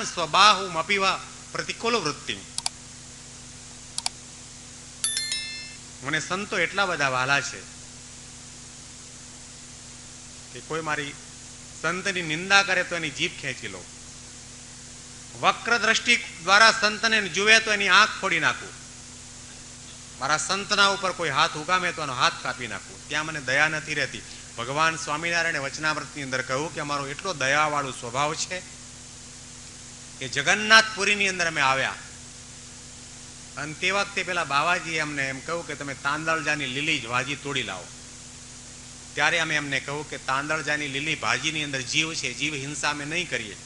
સ્વબાહુમ અપિવ પ્રતિકૂલ વૃત્તિ. મને સંતો એટલા બધા વાલા છે કે કોઈ મારી સંતની નિંદા કરે તો એની જીભ ખેંચી લો. વક્ર દ્રષ્ટિ દ્વારા સંતને જુએ તો એની આંખ ફોડી નાખું. મારા સંતના ઉપર કોઈ હાથ ઉગામે તો એનો હાથ કાપી નાખું. ત્યાં મને દયા નથી રહેતી. ભગવાન સ્વામિનારાયણ વચનામૃતની અંદર કહ્યું કે અમારો એટલો દયાવાળો સ્વભાવ છે કે જગન્નાથપુરીની અંદર અમે આવ્યા અને તે વખતે પેલા બાવાજીએ અમને એમ કહ્યું કે તમે તાંદળજાની લીલી જ ભાજી તોડી લાવો. ત્યારે અમે એમને કહ્યું કે તાંદળજાની લીલી ભાજીની અંદર જીવ છે, જીવ હિંસા અમે નહીં કરીએ.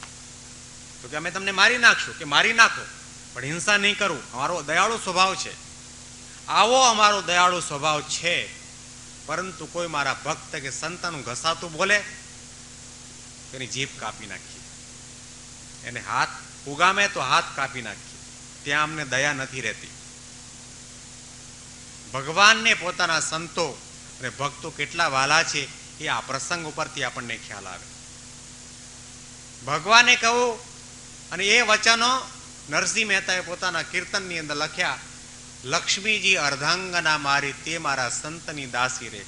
તો કે અમે તમને મારી નાખશું. કે મારી નાખો પણ હિંસા નહીં કરું, અમારો દયાળુ સ્વભાવ છે. આવો અમારો દયાળુ સ્વભાવ છે, પરંતુ કોઈ મારા ભક્ત કે સંતનું ઘસાતું બોલે એની જીભ કાપી નાખી, એને હાથ ઉગામે તો હાથ કાપી નાખી. ત્યાં અમને દયા નથી રહેતી. ભગવાનને પોતાના સંતો અને ભક્તો કેટલા વાલા છે એ આ પ્રસંગ ઉપરથી આપણને ખ્યાલ આવે. ભગવાને કહું અને એ વચનો નરસિંહ મહેતાએ પોતાના કીર્તનની અંદર લખ્યા. લક્ષ્મીજી અર્ધાંગના મારી તે મારા સંતની દાસી રે,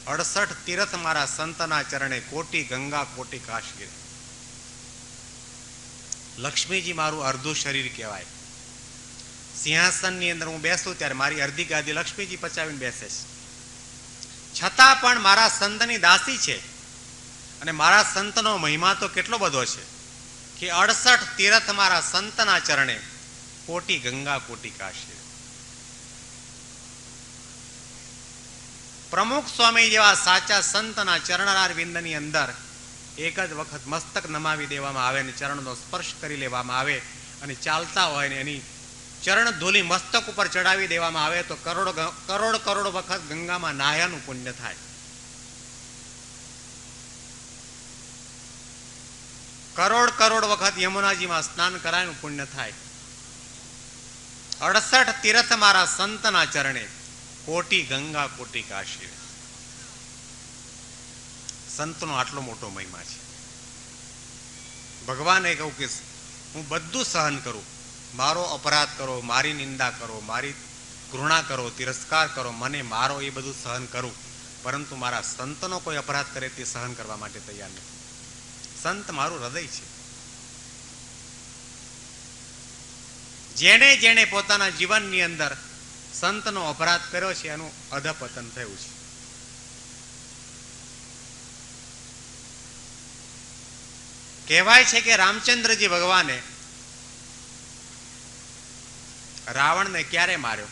68 તીર્થ મારા સંતના ચરણે, કોટી ગંગા કોટી કાશી રે. લક્ષ્મીજી મારું અર્ધું શરીર કહેવાય. સિંહાસનની અંદર હું બેસું ત્યારે મારી અડધી ગાદી લક્ષ્મીજી પચાવીને બેસે છે. છતાં પણ મારા સંતની દાસી છે. અને મારા સંતનો મહિમા તો કેટલો બધો છે કે 68 તીર્થ મારા સંતના ચરણે, કોટી ગંગા કોટી કાશી. પ્રમુખ સ્વામી જેવા સાચા સંતના ચરણાર વિંદની અંદર એક જ વખત મસ્તક નમાવી દેવામાં આવે અને ચરણનો સ્પર્શ કરી લેવામાં આવે અને ચાલતા હોય ને એની ચરણ ધૂલી મસ્તક ઉપર ચડાવી દેવામાં આવે તો કરોડ વખત ગંગામાં નાહ્યાનું પુણ્ય થાય. કરોડ વખત યમુનાજીમાં સ્નાન કરાયનું પુણ્ય થાય. 68 તીર્થ મારા સંતના ચરણે, કોટી ગંગા કોટી કાશી. સંતનો આટલો મોટો મહિમા છે. ભગવાને કહ્યું કે હું બધું સહન કરું, મારો અપરાધ કરો, મારી નિંદા કરો, મારી ઘૃણા કરો, તિરસ્કાર કરો, મને મારો એ બધું સહન કરું, પરંતુ મારા સંતનો કોઈ અપરાધ કરે તે સહન કરવા માટે તૈયાર નથી. સંત મારું હૃદય છે. જેણે જેણે પોતાના જીવનની અંદર સંતનો અપરાધ કર્યો છે એનું અધપતન થયું છે. કહેવાય છે કે રામચંદ્રજી ભગવાને રાવણને ક્યારે માર્યો?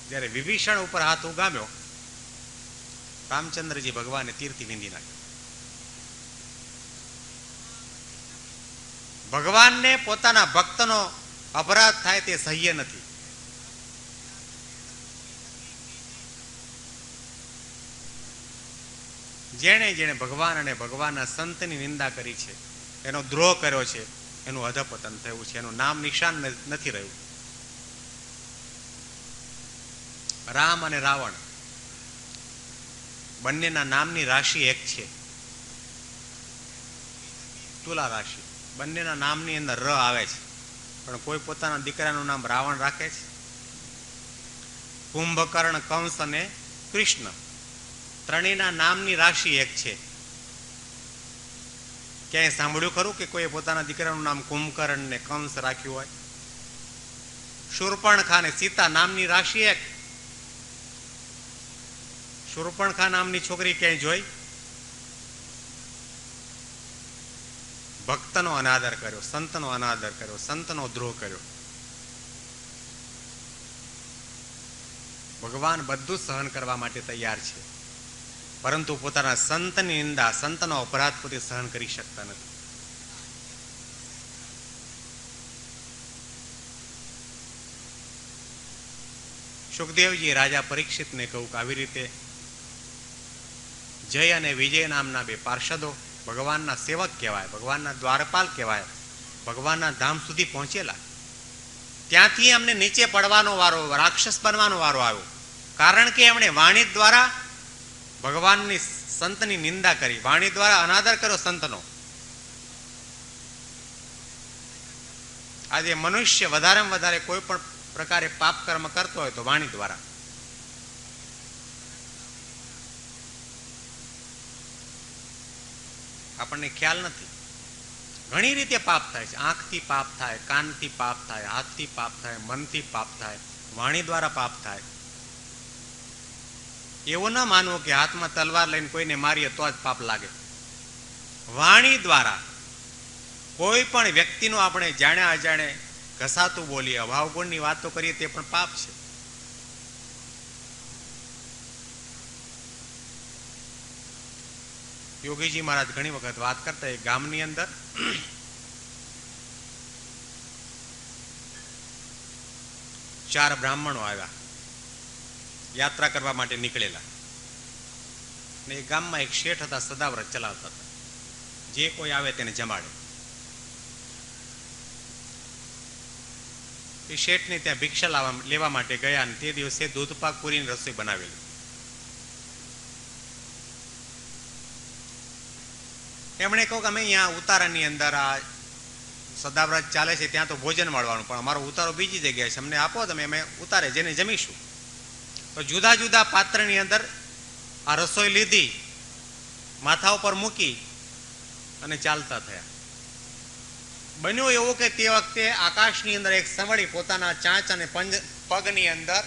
જ્યારે વિભીષણ ઉપર હાથ ઉગામ્યો, રામચંદ્રજી ભગવાને તીરથી વીંધી નાખ્યો. ભગવાનને પોતાના ભક્તનો અપરાધ થાય તે સહ્ય નથી. જેણે જેણે ભગવાન અને ભગવાનના સંતની નિંદા કરી છે, એનો દ્રોહ કર્યો છે, એનું અધપતન થયું છે, એનું નામ નિશાન નથી રહ્યું. રામ અને રાવણ બંનેના નામની રાશિ એક છે, તુલા રાશિ. બંનેના નામની અંદર ર આવે છે, પણ કોઈ પોતાના દીકરાનું નામ રાવણ રાખે છે. કુંભકર્ણ, કંસ અને કૃષ્ણ, ત્રણેયના નામની રાશિ એક છે. ક્યાંય સાંભળ્યું ખરું કે કોઈ પોતાના દીકરાનું નામ કુંભકર્ણ ને કંસ રાખ્યું હોય? શૂર્પણખા ને સીતા નામની રાશિ એક. શૂર્પણખા નામની છોકરી ક્યાંય જોઈ? ભક્તનો અનાદર કર્યો, સંતનો અનાદર કર્યો, સંતનો દ્રોહ કર્યો. ભગવાન બધું સહન કરવા માટે તૈયાર છે, પરંતુ પોતાના સંતની નિંદા, સંતનો અપરાધ પોતે સહન કરી શકતા નથી. સુખદેવજી રાજા પરીક્ષિતને કહ્યું કે આવી રીતે જય અને વિજય નામના બે પાર્ષદો ભગવાનના સેવક કહેવાય, ભગવાનના દ્વારપાલ કહેવાય, ભગવાનના ધામ સુધી પહોંચેલા. ત્યાંથી અમને નીચે પડવાનો વારો, રાક્ષસ બનવાનો વારો આવ્યો, કારણ કે એમણે વાણી દ્વારા ભગવાનની સંતની નિંદા કરી, વાણી દ્વારા અનાદર કર્યો સંતનો. આજે મનુષ્ય વધારેમાં વધારે કોઈ પણ પ્રકારે પાપ કર્મ કરતો હોય તો વાણી દ્વારા. આપણને ખ્યાલ નથી. ઘણી રીતે પાપ થાય છે. આંખથી પાપ થાય, કાનથી પાપ થાય, હાથથી પાપ થાય, મનથી પાપ થાય, વાણી દ્વારા પાપ થાય. એવું ના માનવું કે હાથમાં તલવાર લઈને કોઈને મારીએ તો જ પાપ લાગે. વાણી દ્વારા કોઈ પણ વ્યક્તિનું આપણે જાણે અજાણે ઘસાતું બોલીએ, અભાવગુણની વાતો કરીએ તે પણ પાપ છે. યોગીજી મહારાજ ઘણી વખત વાત કરતા, એક ગામની અંદર ચાર બ્રાહ્મણો આવ્યા, યાત્રા કરવા માટે નીકળેલા. ને એ ગામમાં એક શેઠ હતા, સદાવ્રત ચલાવતા હતા. જે કોઈ આવે તેને જમાડે. એ શેઠને ત્યાં ભિક્ષા લેવા માટે ગયા અને તે દિવસે દૂધપાક પૂરીની રસોઈ બનાવેલી. એમણે કહ્યું કે અમે અહીંયા ઉતારાની અંદર આ સદાવ્રત ચાલે છે ત્યાં તો ભોજન મળવાનું, પણ અમારો ઉતારો બીજી જગ્યાએ છે, અમને આપો તમે, અમે ઉતારે જેને જમીશું. તો જુદા જુદા પાત્રની અંદર આ રસોઈ લીધી, માથા ઉપર મૂકી અને ચાલતા થયા. બન્યું એવું કે તે વખતે આકાશની અંદર એક સંવળી પોતાના ચાંચ અને પગની અંદર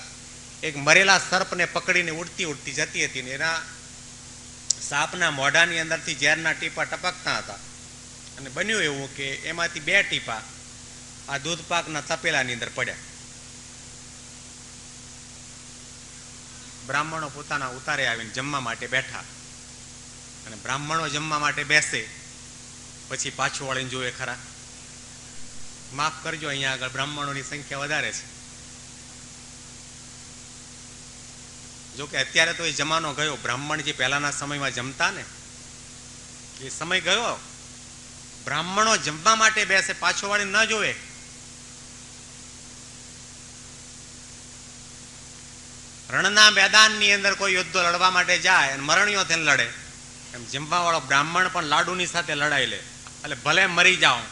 એક મરેલા સર્પને પકડીને ઉડતી ઉડતી જતી હતી. ને એના સાપના મોઢાની અંદરથી ઝેરના ટીપા ટપકતા હતા. અને બન્યું એવું કે એમાંથી 2 ટીપા આ દૂધપાકના તપેલાની અંદર પડ્યા. બ્રાહ્મણો પોતાના ઉતારે આવીને જમવા માટે બેઠા. અને બ્રાહ્મણો જમવા માટે બેસે પછી પાછું વળીને જોવે ખરા. માફ કરજો, અહીંયા આગળ બ્રાહ્મણોની સંખ્યા વધારે છે. જોકે અત્યારે તો એ જમાનો ગયો. બ્રાહ્મણ જે પહેલાના સમયમાં જમતા ને એ સમય ગયો. બ્રાહ્મણો જમવા માટે બેસે, પાછો વાળી ન જોવે. રણના મેદાનની અંદર કોઈ યુદ્ધો લડવા માટે જાય અને મરણીઓ થઈને લડે, એમ જમવા વાળો બ્રાહ્મણ પણ લાડુની સાથે લડાઈ લે. એટલે ભલે મરી જાઓ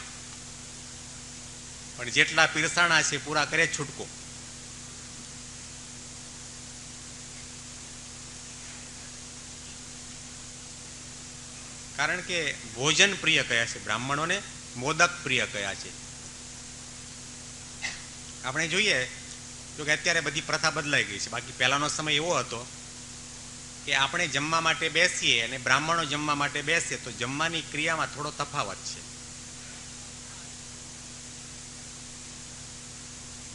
પણ જેટલા પીરસાણા છે પૂરા કરે છૂટકો. કારણ કે ભોજન પ્રિય કયા છે બ્રાહ્મણોને, મોદક પ્રિય કયા છે. આપણે જોઈએ તો કે અત્યારે બધી પ્રથા બદલાઈ ગઈ છે. બાકી પહેલાનો સમય એવો હતો કે આપણે જમવા માટે બેસીએ અને બ્રાહ્મણો જમવા માટે બેસીએ તો જમવાની ક્રિયામાં થોડો તફાવત છે.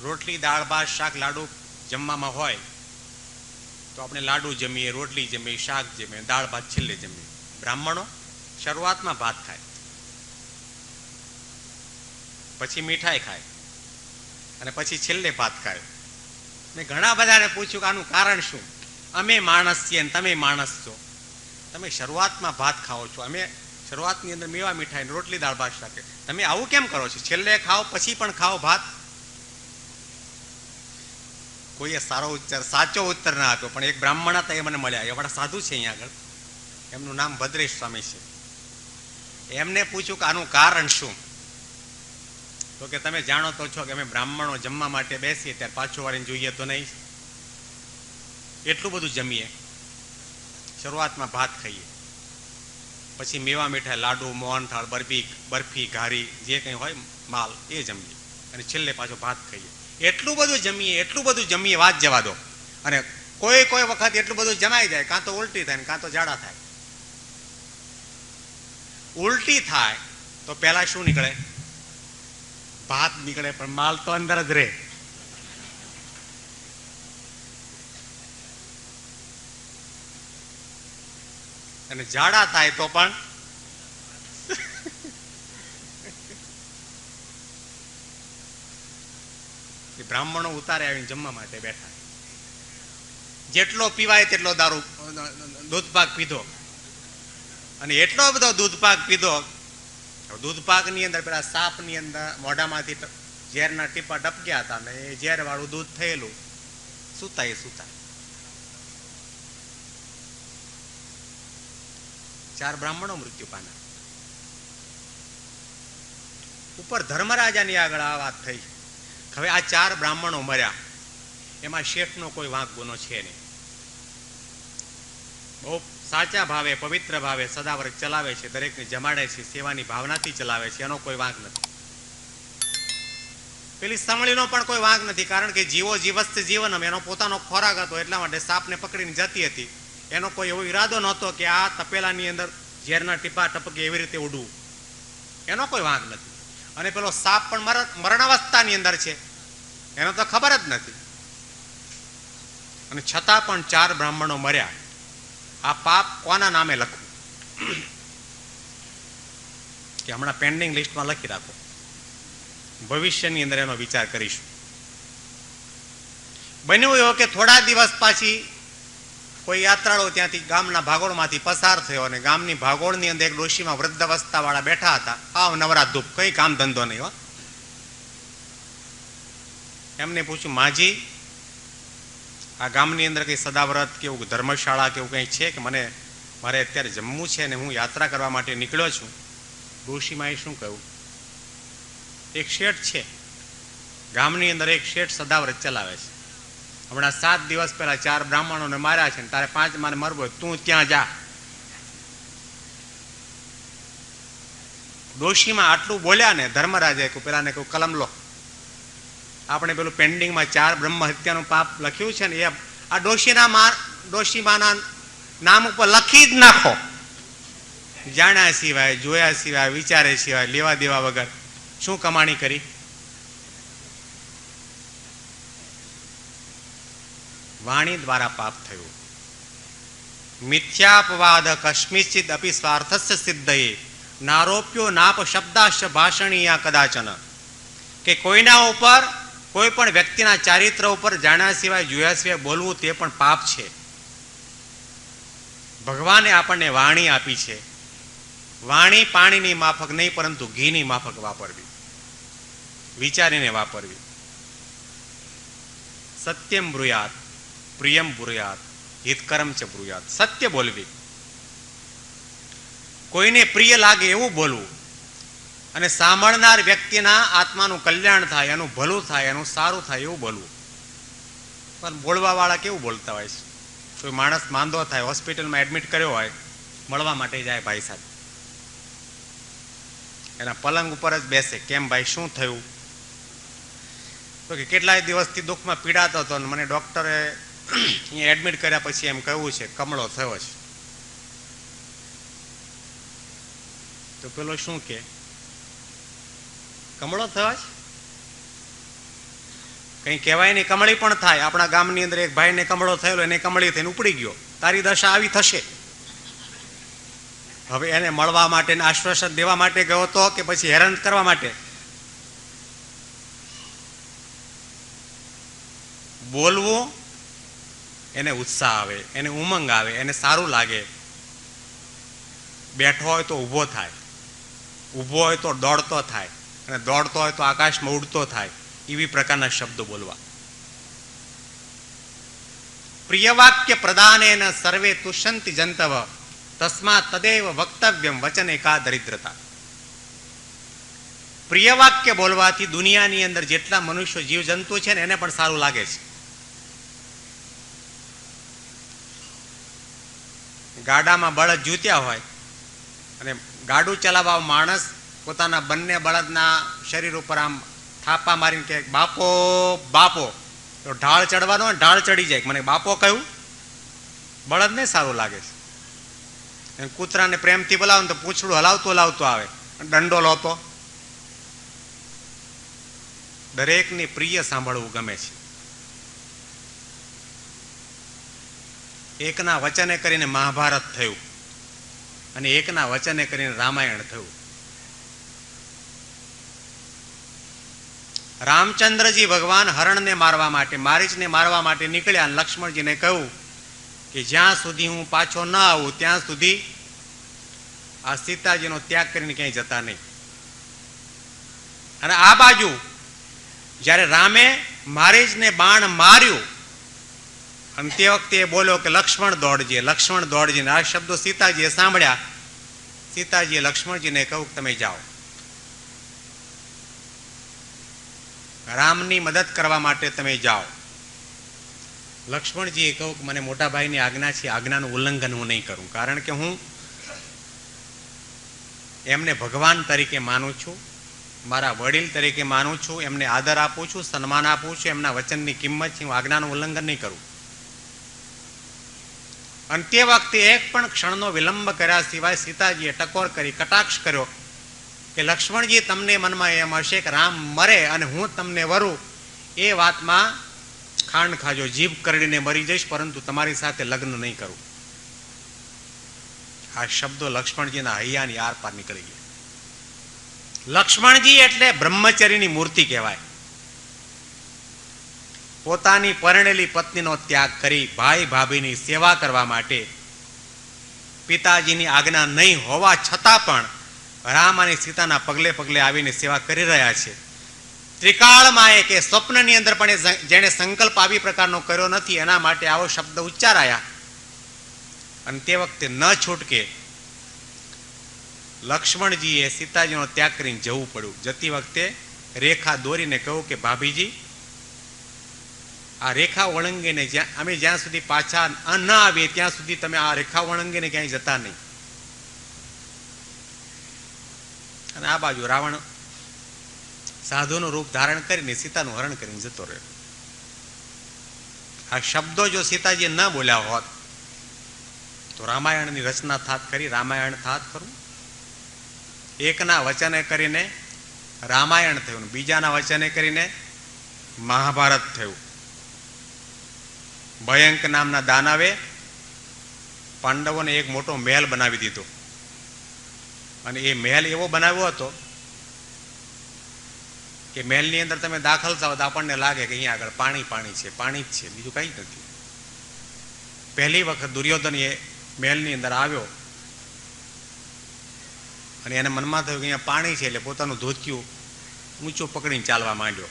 રોટલી, દાળ, ભાત, શાક, લાડુ જમવામાં હોય તો આપણે લાડુ જમીએ, રોટલી જમીએ, શાક જમીએ, દાળ ભાત છેલ્લે જમીએ. બ્રાહ્મણો શરૂઆતમાં ભાત ખાય, પછી મીઠાઈ ખાય અને પછી છેલ્લે ભાત ખાય. મેં ઘણા બધાને પૂછ્યું કે આનું કારણ શું? અમે માણસ છીએ ને તમે માણસ છો, તમે શરૂઆતમાં ભાત ખાઓ છો, અમે શરૂઆતની અંદર મેવા મીઠાઈ, રોટલી, દાળ, ભાત, શાક, તમે આવું કેમ કરો છો? છેલ્લે ખાઓ પછી પણ ખાઓ ભાત. કોઈએ સાચો ઉત્તર ના આપ્યો, પણ એક બ્રાહ્મણ હતા, એ મને મળ્યા, એવાળા સાધુ છે અહીંયા આગળ, એમનું નામ ભદ્રેશ સ્વામી છે. એમને પૂછ્યું કે આનું કારણ શું? તો કે તમે જાણો તો છો કે અમે બ્રાહ્મણો જમવા માટે બેસીએ ત્યારે પાછું વાળીને જોઈએ તો નહીં, એટલું બધું જમીએ. શરૂઆતમાં ભાત ખાઈએ, પછી મેવા મીઠાઈ, લાડુ, મોહનથાળ, બરફી, ઘારી, જે કંઈ હોય માલ એ જમીએ અને છેલ્લે પાછો ભાત ખાઈએ. એટલું બધું જમીએ વાત જવા દો. અને કોઈ વખત એટલું બધું જમાઈ જાય, કાં તો ઉલટી થાય ને કાં તો ઝાડા થાય. ઉલટી થાય તો પહેલા શું નીકળે? ભાત નીકળે, પણ માલ તો અંદર જ રહે. અને ઝાડા થાય તો પણ બ્રાહ્મણો ઉતારે આવીને જમવા માટે બેઠા. જેટલો પીવાય તેટલો દારૂ, દૂધપાક પીધો અને એટલો બધો દૂધપાક પીધો. દૂધપાકની અંદર પેલા સાપની અંદર મોઢામાંથી ઝેરના ટીપા ટપક્યા હતા ને એ ઝેર વાળું દૂધ થયેલું. સુતા 4 બ્રાહ્મણો મૃત્યુ પામ્યા. ઉપર ધર્મરાજાની આગળ આ વાત થઈ. હવે આ 4 બ્રાહ્મણો મર્યા, એમાં શેઠનો કોઈ વાંક ગુનો છે નહીં. બહુ સાચા ભાવે, પવિત્ર ભાવે સદાવ્રત ચલાવે છે, દરેકને જમાડે છે, સેવાની ભાવનાથી ચલાવે છે, એનો કોઈ વાંક નથી. પેલી સમળીનો પણ કોઈ વાંક નથી, કારણ કે જીવો જીવસ્ત જીવનમ, એનો પોતાનો ખોરાક હતો, એટલા માટે સાપને પકડીને જતી હતી. એનો કોઈ એવો ઈરાદો નહોતો કે આ તપેલાની અંદર ઝેરના ટીપા ટપકે એવી રીતે ઉડવું, એનો કોઈ વાંક નથી. અને પેલો સાપ પણ મરણાવસ્થાની અંદર છે, એનો તો ખબર જ નથી. અને છતાં પણ 4 બ્રાહ્મણો મર્યા. આ પાપ કોના નામે લખવું કે હમણાં પેન્ડિંગ લિસ્ટમાં લખી રાખો, ભવિષ્યની અંદર એનો વિચાર કરીશું. બન્યું એવું કે થોડા દિવસ પાછી કોઈ યાત્રાળુ ત્યાંથી ગામના ભાગોળમાંથી પસાર થયો, અને ગામની ભાગોળની અંદર એક ડોશીમાં વૃદ્ધાવસ્થા વાળા બેઠા હતા. આવ નવરા ધૂપ, કઈ કામ ધંધો નહીં હો. એમને પૂછ્યું, માજી આ ગામની અંદર કઈ સદાવ્રત કે એવું ધર્મશાળા કે એવું કંઈ છે કે મારે અત્યારે જમવું છે ને હું યાત્રા કરવા માટે નીકળ્યો છું. ડોશીમાં શું કહ્યું, એક શેઠ છે ગામની અંદર, એક શેઠ સદાવ્રત ચલાવે છે. હમણાં 7 દિવસ પહેલા 4 બ્રાહ્મણોને માર્યા છે, ને તારે 5માને મરવો હોય તું ત્યાં જા. ડોશીમાં આટલું બોલ્યા ને ધર્મરાજે પેલાને કહ્યું, કલમ લો, આપણે પેલું પેન્ડિંગમાં 4 બ્રહ્મ હત્યાનું પાપ લખ્યું છે ને એ આ ડોશીમાના નામ ઉપર લખી જ નાખો. જાણ્યા સિવાય, જોયા સિવાય, વિચારે સિવાય, લેવા દેવા વગર શું કમાણી કરી? વાણી દ્વારા પાપ થયું. મિથ્યાપવાદ કસ્મિશ્ચિદ અપી સ્વાર્થસ્ય સિદ્ધયે નારોપ્યો નાપ શબ્દાશ્ચ ભાષણીયા કદાચન. કે કોઈના ઉપર, કોઈ પણ વ્યક્તિના ચારિત્ર ઉપર જાણ્યા સિવાય, જોયા સિવાય બોલવું તે પણ પાપ છે. ભગવાને આપણને વાણી આપી છે. વાણી પાણીની માફક નહીં, પરંતુ ઘીની માફક વાપરવી, વિચારીને વાપરવી. સત્યમ બ્રુયાત પ્રિયમ બ્રુયાત હિતકરમ ચ બ્રુયાત. સત્ય બોલવી, કોઈને પ્રિય લાગે એવું બોલવું, અને સાંભળનાર વ્યક્તિના આત્માનું કલ્યાણ થાય, એનું ભલું થાય, એનું સારું થાય એવું બોલવું. પણ બોલવા વાળા કેવું બોલતા હોય છે? કોઈ માણસ માંદો થાય, હોસ્પિટલમાં એડમિટ કર્યો હોય, મળવા માટે જાય ભાઈ સાથે, એના પલંગ ઉપર જ બેસે, કેમ ભાઈ શું થયું? તો કે કેટલાય દિવસથી દુઃખમાં પીડાતો હતો, અને મને ડોક્ટરે અહીંયા એડમિટ કર્યા પછી એમ કહ્યું છે કમળો થયો છે. તો પેલો શું કે, કમળો થયો છે? કઈ કહેવાય નહીં, કમળી પણ થાય. આપણા ગામની અંદર એક ભાઈને કમળો થયેલો, એને કમળી થઈને ઉપડી ગયો. તારી દશા આવી થશે. હવે એને મળવા માટે, આશ્વાસન દેવા માટે ગયો હતો કે પછી હેરાન કરવા માટે? બોલવું, એને ઉત્સાહ આવે, એને ઉમંગ આવે, એને સારું લાગે. બેઠો હોય તો ઊભો થાય, ઊભો હોય તો દોડતો થાય, અને દોડતો હોય તો આકાશમાં ઉડતો થાય. એવી પ્રકારના શબ્દો બોલવા. પ્રિય વાક્ય પ્રદાનેન સર્વે તુષ્યંતિ જંતવ તસ્માત તદેવ વક્તવ્યમ વચને કા દરિદ્રતા. પ્રિય વાક્ય બોલવાથી દુનિયાની અંદર જેટલા મનુષ્યો જીવજંતુ છે ને એને પણ સારું લાગે છે. ગાડામાં બળદ જૂત્યા હોય અને ગાડું ચલાવવા માણસ પોતાના બંને બળદના શરીર ઉપર આમ થાપા મારીને કે બાપો બાપો, તો ઢાળ ચડવાનો, ઢાળ ચડી જાય. મને બાપો કહ્યું, બળદને સારું લાગે છે. કૂતરાને પ્રેમથી બોલાવો ને તો પૂંછડું હલાવતો હલાવતો આવે, દંડો લોતો. દરેકને પ્રિય સાંભળવું ગમે છે. એકના વચને કરીને મહાભારત થયું, અને એકના વચને કરીને રામાયણ થયું. રામચંદ્રજી ભગવાન હરણને મારવા માટે, મારીચને મારવા માટે નીકળ્યા, અને લક્ષ્મણજીને કહ્યું કે જ્યાં સુધી હું પાછો ન આવું ત્યાં સુધી આ સીતાજીનો ત્યાગ કરીને ક્યાંય જતા નહીં. અને આ બાજુ જ્યારે રામે મારીચને બાણ માર્યું, અને તે વખતે એ બોલ્યો કે લક્ષ્મણ દોડજે, લક્ષ્મણ દોડજે. આ શબ્દો સીતાજીએ સાંભળ્યા. સીતાજીએ લક્ષ્મણજીને કહ્યું કે તમે જાઓ. રામની મદદ કરવા માટે તમે જાઓ. લક્ષ્મણજીએ કહ્યું કે મને મોટા ભાઈની આજ્ઞા છે, આજ્ઞાનું ઉલ્લંઘન હું નહીં કરું, કારણ કે હું એમને ભગવાન તરીકે માનું છું, મારા વડીલ તરીકે માનું છું, એમને આદર આપું છું, સન્માન આપું છું, એમના વચનની કિંમત છે, હું આજ્ઞાનું ઉલ્લંઘન નહીં કરું. અને તે વખતે એક પણ ક્ષણનો વિલંબ કર્યા સિવાય સીતાજીએ ટકોર કરી કટાક્ષ કર્યો કે લક્ષ્મણજી, તમને મનમાં એમ હશે કે રામ મરે અને હું તમને વરું, એ વાતમાં ખાંડ ખાજો, જીભ કરડીને મરી જઈશ, પરંતુ તમારી સાથે લગ્ન નહીં કરું. આ શબ્દો લક્ષ્મણજીના હૈયાની આર પાર નીકળી ગયા. લક્ષ્મણજી એટલે બ્રહ્મચર્યની મૂર્તિ કહેવાય. પોતાની પરણેલી પત્નીનો ત્યાગ કરી ભાઈ ભાભીની સેવા કરવા માટે પિતાજીની આજ્ઞા નહીં હોવા છતાં પણ રામ અને સીતાના પગલે પગલે આવીને સેવા કરી રહ્યા છે. ત્રિકાળમાં કે સ્વપ્નની અંદર પણ જેણે સંકલ્પ આવી પ્રકારનો કર્યો નથી, એના માટે આવો શબ્દ ઉચ્ચારાયા. અને તે વખતે ન છૂટકે લક્ષ્મણજીએ સીતાજીનો ત્યાગ કરીને જવું પડ્યું. જતી વખતે રેખા દોરીને કહ્યું કે ભાભીજી, આ રેખા વળંગીને અમે જ્યાં સુધી પાછા ન આવીએ ત્યાં સુધી તમે આ રેખા વળંગીને ક્યાંય જતા નહીં. અને આ બાજુ રાવણ સાધુનું રૂપ ધારણ કરીને સીતાનું હરણ કરીને જતો રહ્યો. આ શબ્દો જો સીતાજી ન બોલ્યા હોત તો રામાયણની રચના થાત ખરી, રામાયણ થાત ખરું. એકના વચને કરીને રામાયણ થયું, બીજાના વચને કરીને મહાભારત થયું. ભયંક નામના દાનવે પાંડવોને એક મોટો મહેલ બનાવી દીધો, અને એ મહેલ એવો બનાવ્યો હતો કે મહેલની અંદર તમે દાખલ થાવ તો આપણને લાગે કે અહીંયા આગળ પાણી પાણી છે, પાણી જ છે, બીજું કંઈ જ નથી. પહેલી વખત દુર્યોધન એ મહેલની અંદર આવ્યો અને એને મનમાં થયું કે અહીંયા પાણી છે, એટલે પોતાનું ધોતિયું ઊંચું પકડીને ચાલવા માંડ્યો.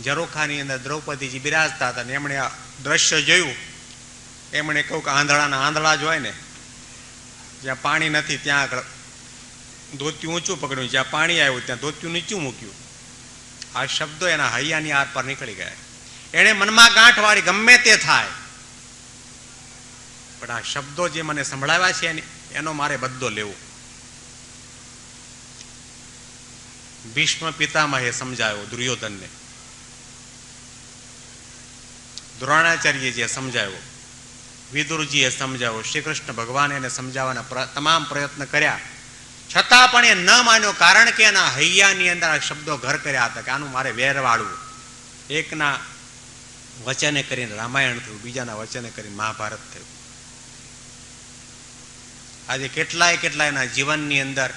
ઝરોખાની અંદર દ્રૌપદીજી બિરાજતા હતા અને એમણે આ દ્રશ્ય જોયું. એમણે કહ્યું કે આંધળાના આંધળા જ હોય ને, જ્યાં પાણી નથી ત્યાં આગળ ધોતિયું ઊંચું પકડ્યું, જ્યાં પાણી આવ્યું ત્યાં ધોતિયું નીચું મૂક્યું. આ શબ્દો એના હૈયાની આર પર નીકળી ગયા. એણે મનમાં ગાંઠ વાળી ગમે તે થાય, પણ આ શબ્દો જે મને સંભળાવ્યા છે એનો મારે બદલો લેવો. ભીષ્મ પિતામહે સમજાયો દુર્યોધનને, દ્રોણાચાર્યજીએ સમજાવ્યો, વિદુરજીએ સમજાવ્યો, શ્રી કૃષ્ણ ભગવાને એને સમજાવવાના તમામ પ્રયત્ન કર્યા, છતાં પણ એ ન માન્યો. કારણ કે એના હૈયાની અંદર આ શબ્દો ઘર કર્યા હતા કે આનું મારે વેર વાળવું. એકના વચને કરીને રામાયણ થયું, બીજાના વચને કરીને મહાભારત થયું. આજે કેટલાયના જીવનની અંદર,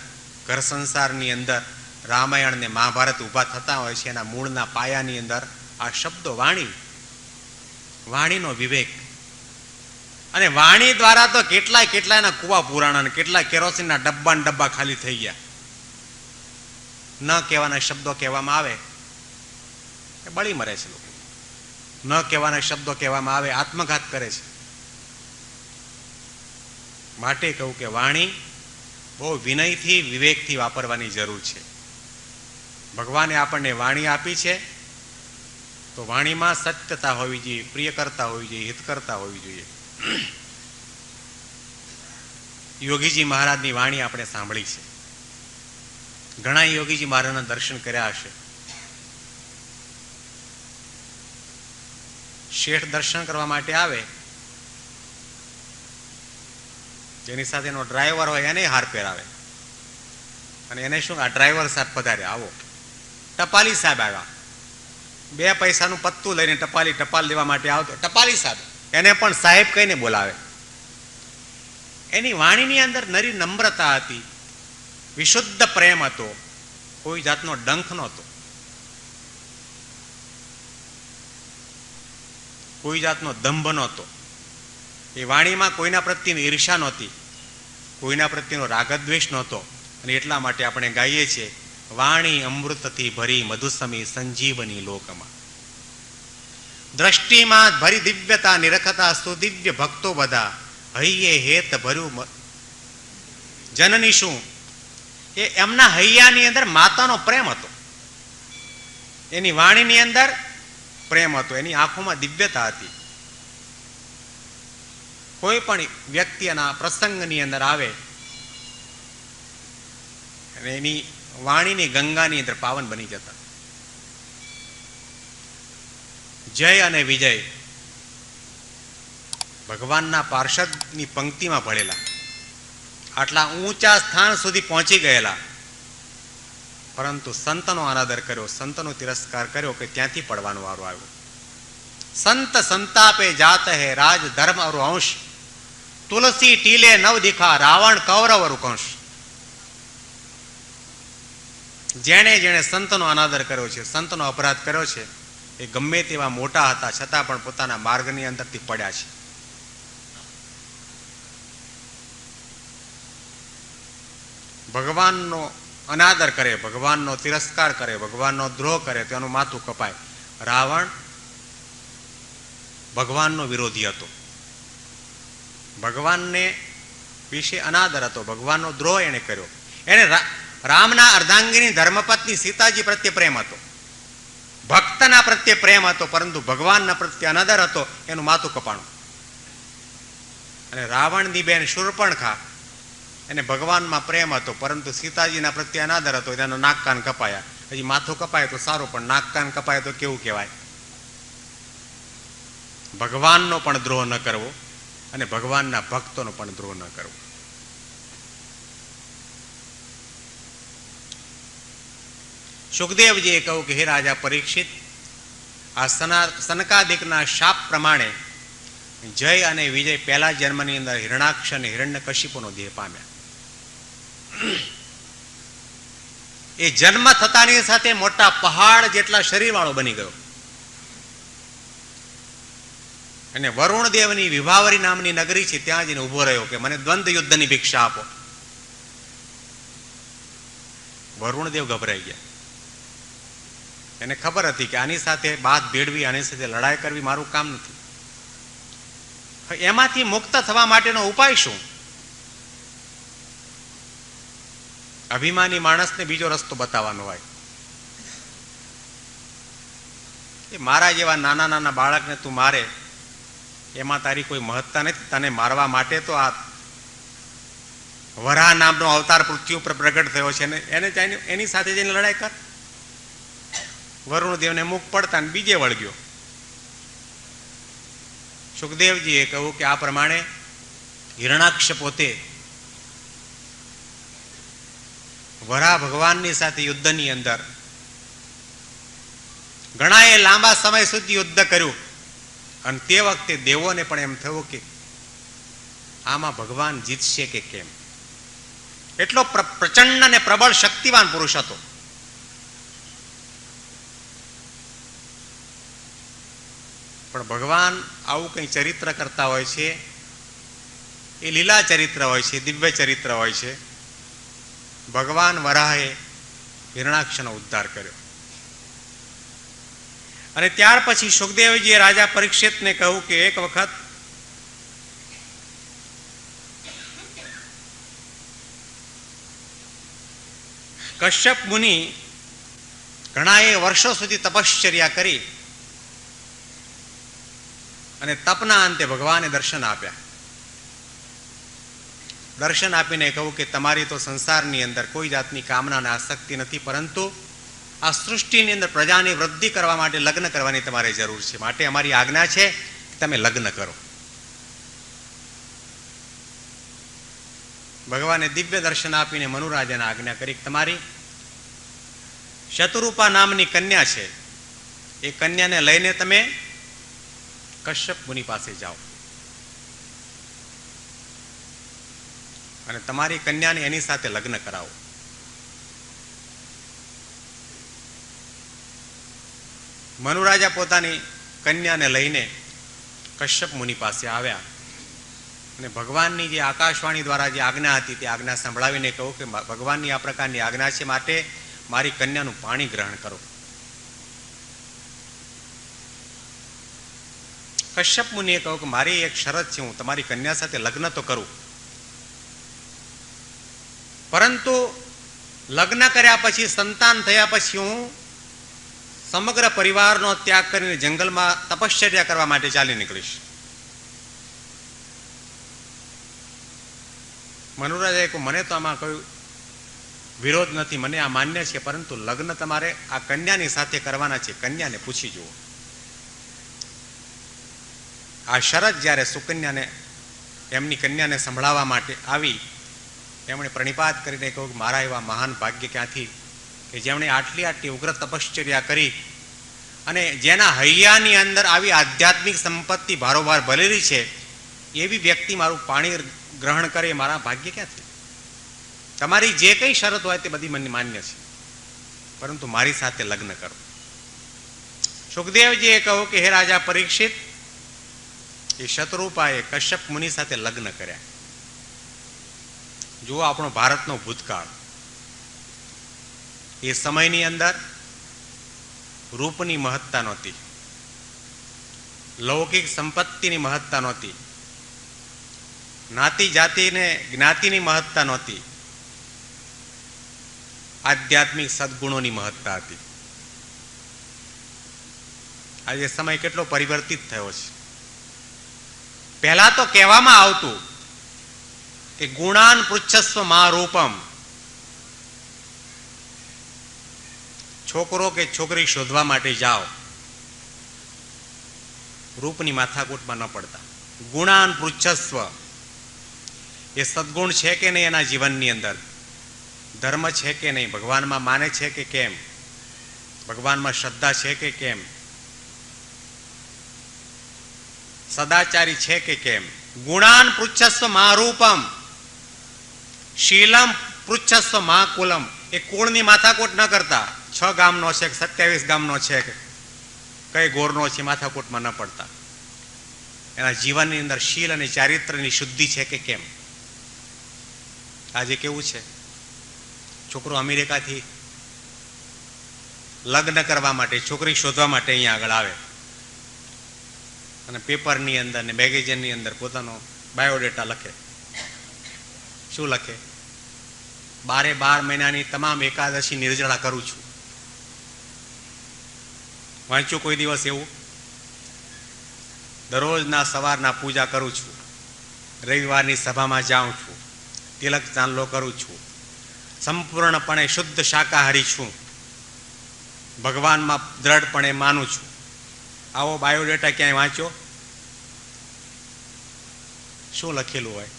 ઘર સંસારની અંદર રામાયણ ને મહાભારત ઊભા થતા હોય છે. એના મૂળના પાયાની અંદર આ શબ્દો, વાણીનો વિવેક. અને વાણી દ્વારા તો કેટલાયના કુવા પુરાણા અને કેટલાય કેરોસીનના ડબ્બા ખાલી થઈ ગયા. ન કહેવાના શબ્દો કહેવામાં આવે એ બળી મરે છે લોકો. ન કહેવાના શબ્દો કહેવામાં આવે આત્મઘાત કરે છે. માટે કહું કે વાણી બહુ વિનયથી વિવેકથી વાપરવાની જરૂર છે. ભગવાને આપણને વાણી આપી છે તો વાણીમાં સત્યતા હોવી જોઈએ, પ્રિયકર્તા હોવી જોઈએ, હિતકર્તા હોવી જોઈએ. યોગીજી મહારાજની વાણી આપણે સાંભળી છે. ઘણા યોગીજી મહારાજના દર્શન કર્યા હશે. શેઠ દર્શન કરવા માટે આવે, જેની સાથે એનો ડ્રાઈવર હોય એને હાર પહેરાવે અને એને શું, આ ડ્રાઈવર સાહેબ પધારે, આવો. ટપાલી સાહેબ આવ્યા, 2 પૈસાનું પત્તું લઈને ટપાલ લેવા માટે આવતો ટપાલી સાહેબ, એને પણ સાહેબ કહીને બોલાવે. એની વાણીની અંદર નરી નમ્રતા હતી, વિશુદ્ધ પ્રેમ હતો, કોઈ જાતનો ડંખ નહોતો, કોઈ જાતનો દંભ નહોતો. એ વાણીમાં કોઈના પ્રત્યેની ઈર્ષા નહોતી, કોઈના પ્રત્યેનો રાગદ્વેષ નહોતો. અને એટલા માટે આપણે ગાઈએ છીએ, વાણી અમૃતથી ભરી મધુસમી સંજીવની લોકમાં. દ્રષ્ટિમાં ભરી દિવ્યતા નિરખતા સુદિવ્ય ભક્તો બધા, હૈયે હેત ભર્યું જનની શું, કે એમના હૈયાની અંદર માતાનો પ્રેમ હતો. એની વાણીની અંદર પ્રેમ હતો, એની આંખોમાં દિવ્યતા હતી. કોઈ પણ વ્યક્તિના પ્રસંગની અંદર આવે અને એની વાણીની ગંગાની અંદર પાવન બની જતા. જય અને વિજય ભગવાનના પાર્ષદની પંક્તિમાં ભળેલા, આટલા ઊંચા સ્થાન સુધી પહોંચી ગયેલા, પરંતુ સંતનો અનાદર કર્યો, સંતનો તિરસ્કાર કર્યો કે ત્યાંથી પડવાનો વારો આવ્યો. સંત સંતાપે જાત હે રાજ ધર્મ અરુ અંશ, તુલસી ટીલે નવ દિખા રાવણ કૌરવ અરુ કંશ. જેણે જેણે સંતનો અનાદર કર્યો છે, સંતનો અપરાધ કર્યો છે, એ ગમે તેવા મોટા હતા છતાં પણ પોતાના માર્ગની અંદરથી પડ્યા છે. ભગવાનનો અનાદર કરે, ભગવાનનો તિરસ્કાર કરે, ભગવાનનો દ્રોહ કરે તો એનું માથું કપાય. રાવણ ભગવાનનો વિરોધી હતો, ભગવાનને વિશે અનાદર હતો, ભગવાનનો દ્રોહ એને કર્યો. એને રામના અર્ધાંગીની ધર્મપત્ની સીતાજી પ્રત્યે પ્રેમ હતો, ભક્તના પ્રત્યે પ્રેમ હતો, પરંતુ ભગવાનના પ્રત્યે અનાદર હતો, એનું માથું કપાણું. અને રાવણની બેન શૂર્પણખા, એને ભગવાનમાં પ્રેમ હતો, પરંતુ સીતાજીના પ્રત્યે અનાદર હતો, એના નાક કાન કપાયા. હજી માથું કપાય તો સારું, પણ નાક કાન કપાય તો કેવું કહેવાય? ભગવાનનો પણ દ્રોહ ન કરવો અને ભગવાનના ભક્તોનો પણ દ્રોહ ન કરવો. સુખદેવજીએ કહ્યું કે હે રાજા પરીક્ષિત, આ સનકાદિકના શાપ પ્રમાણે જય અને વિજય પહેલા જન્મની અંદર હિરણાક્ષ અને હિરણ્યકશિપુનો દેહ પામ્યા. એ જન્મ થતાની સાથે મોટા પહાડ જેટલા શરીરવાળો બની ગયો. અને વરુણદેવની વિભાવરી નામની નગરી છે, ત્યાં જઈને ઉભો રહ્યો કે મને દ્વંદ્વ યુદ્ધની ભિક્ષા આપો. વરુણદેવ ગભરાઈ ગયા. એને ખબર હતી કે આની સાથે બાદ ભેળવી, આની સાથે લડાઈ કરવી મારું કામ નથી. એમાંથી મુક્ત થવા માટેનો ઉપાય શું? અભિમાની માણસને બીજો રસ્તો બતાવવાનો હોય. એ મારા જેવા નાના નાના બાળકને તું મારે, એમાં તારી કોઈ મહત્તા નથી. તને મારવા માટે તો આ વરાહ નામનો અવતાર પૃથ્વી ઉપર પ્રગટ થયો છે, એને એની સાથે જઈને લડાઈ કર. વરુણદેવને મુખ પડતા ને બીજે વળગ્યો. સુખદેવજીએ કહ્યું કે આ પ્રમાણે હિરણાક્ષ પોતે વરાહ ભગવાનની સાથે યુદ્ધની અંદર ઘણા એ લાંબા સમય સુધી યુદ્ધ કર્યું, અને તે વખતે દેવોને પણ એમ થયું કે આમાં ભગવાન જીતશે કે કેમ. એટલો પ્રચંડ અને પ્રબળ શક્તિવાન પુરુષ હતો. પણ ભગવાન આવું કંઈ ચરિત્ર કરતા હોય છે, એ લીલા ચરિત્ર હોય છે, દિવ્ય ચરિત્ર હોય છે. ભગવાન વરાહે હિરણાક્ષનો ઉદ્ધાર કર્યો. અને ત્યાર પછી સુખદેવજીએ રાજા પરીક્ષિતને કહ્યું કે એક વખત કશ્યપ મુનિ ઘણા એ વર્ષો સુધી તપશ્ચર્યા કરી અને તપના અંતે ભગવાને દર્શન આપ્યા. દર્શન આપીને કહ્યું કે તમારી તો સંસારની અંદર કોઈ જાતની કામના અને આસક્તિ નથી, પરંતુ આ સૃષ્ટિની અંદર પ્રજાની વૃદ્ધિ કરવા માટે લગ્ન કરવાની તમારે જરૂર છે, માટે અમારી આજ્ઞા છે કે તમે લગ્ન કરો. ભગવાને દિવ્ય દર્શન આપીને મનુરાજાને આજ્ઞા કરી, તમારી શતરૂપા નામની કન્યા છે, એ કન્યાને લઈને તમે કશ્યપ મુનિ પાસે જાઓ અને તમારી કન્યાને એની સાથે લગ્ન કરાવો. મનુરાજા પોતાની કન્યાને લઈને કશ્યપ મુનિ પાસે આવ્યા અને ભગવાનની જે આકાશવાણી દ્વારા જે આજ્ઞા હતી તે આજ્ઞા સંભળાવીને કહું કે ભગવાનની આ પ્રકારની આજ્ઞા છે, માટે મારી કન્યાનું પાણી ગ્રહણ કરો. કશ્યપ મુનિએ કહ્યું કે મારી એક શરત છે, હું તમારી કન્યા સાથે લગ્ન તો કરું, પરંતુ લગ્ન કર્યા પછી, સંતાન થયા પછી હું સમગ્ર પરિવારનો ત્યાગ કરીને જંગલમાં તપશ્ચર્યા કરવા માટે ચાલી નીકળીશ. મનુરાજાએ કહ્યું, મને તો આમાં કોઈ વિરોધ નથી, મને આ માન્ય છે, પરંતુ લગ્ન તમારે આ કન્યાની સાથે કરવાના છે, કન્યાને પૂછી જુઓ. આ શરત જ્યારે સુકન્યાને એમની કન્યાને સંભળાવવા માટે આવી, એમણે પ્રણિપાત કરીને કહ્યું કે મારા એવા મહાન ભાગ્ય ક્યાંથી કે જેમણે આટલી આટલી ઉગ્ર તપશ્ચર્યા કરી અને જેના હૈયાની અંદર આવી આધ્યાત્મિક સંપત્તિ ભારોભાર ભરેલી છે, એવી વ્યક્તિ મારું પાણી ગ્રહણ કરે, મારા ભાગ્ય ક્યાંથી? તમારી જે કંઈ શરત હોય તે બધી મને માન્ય છે, પરંતુ મારી સાથે લગ્ન કરો. સુખદેવજીએ કહ્યું કે હે રાજા પરીક્ષિત, એ શતરૂપાએ કશ્યપ મુનિ સાથે લગ્ન કર્યા. જુઓ આપણો ભારતનો ભૂતકાળ. એ સમયની અંદર રૂપની મહત્તા નહોતી, લૌકિક સંપત્તિની મહત્તા નહોતી, જ્ઞાતિ જાતિને જ્ઞાતિની મહત્તા નહોતી, આધ્યાત્મિક સદગુણોની મહત્તા હતી. આજે સમય કેટલો પરિવર્તિત થયો છે. પહેલા તો કહેવામાં આવતું કે ગુણાન પૃચ્છસ્વ મા રૂપમ, છોકરો કે છોકરી શોધવા માટે જાઓ, રૂપની માથાકૂટમાં ન પડતા. ગુણાન પૃચ્છસ્વ, એ સદગુણ છે કે નહીં એના જીવનની અંદર, ધર્મ છે કે નહીં, ભગવાનમાં માને છે કે કેમ, ભગવાનમાં શ્રદ્ધા છે કે કેમ, સદાચારી છે કે કેમ. ગુણાન પૃચ્છસ્વ મા રૂપમ, શીલમ પૃચ્છસ્વ મા કુલમ, એ કુળની માથાકૂટ ન કરતા. 6 ગામનો છે, 27 ગામનો છે, કઈ ગોરનો છે, માથાકૂટમાં ન પડતા. એના જીવનની અંદર શીલ અને ચારિત્ર્યની શુદ્ધિ છે કે કેમ. આજે કેવું છે, છોકરો અમેરિકાથી લગ્ન કરવા માટે, છોકરી શોધવા માટે અહીંયા આગળ આવે અને પેપરની અંદર ને મેગેઝિનની અંદર પોતાનો બાયોડેટા લખે. શું લખે? 12 મહિનાની તમામ એકાદશી નિર્જળા કરું છું. વાંચ્યું કોઈ દિવસ એવું? દરરોજના સવારના પૂજા કરું છું, રવિવારની સભામાં જાઉં છું, તિલક ચાંદલો કરું છું, સંપૂર્ણપણે શુદ્ધ શાકાહારી છું, ભગવાનમાં દ્રઢપણે માનું છું. આવો બાયોડેટા ક્યાંય વાંચ્યો? શું લખેલું હોય?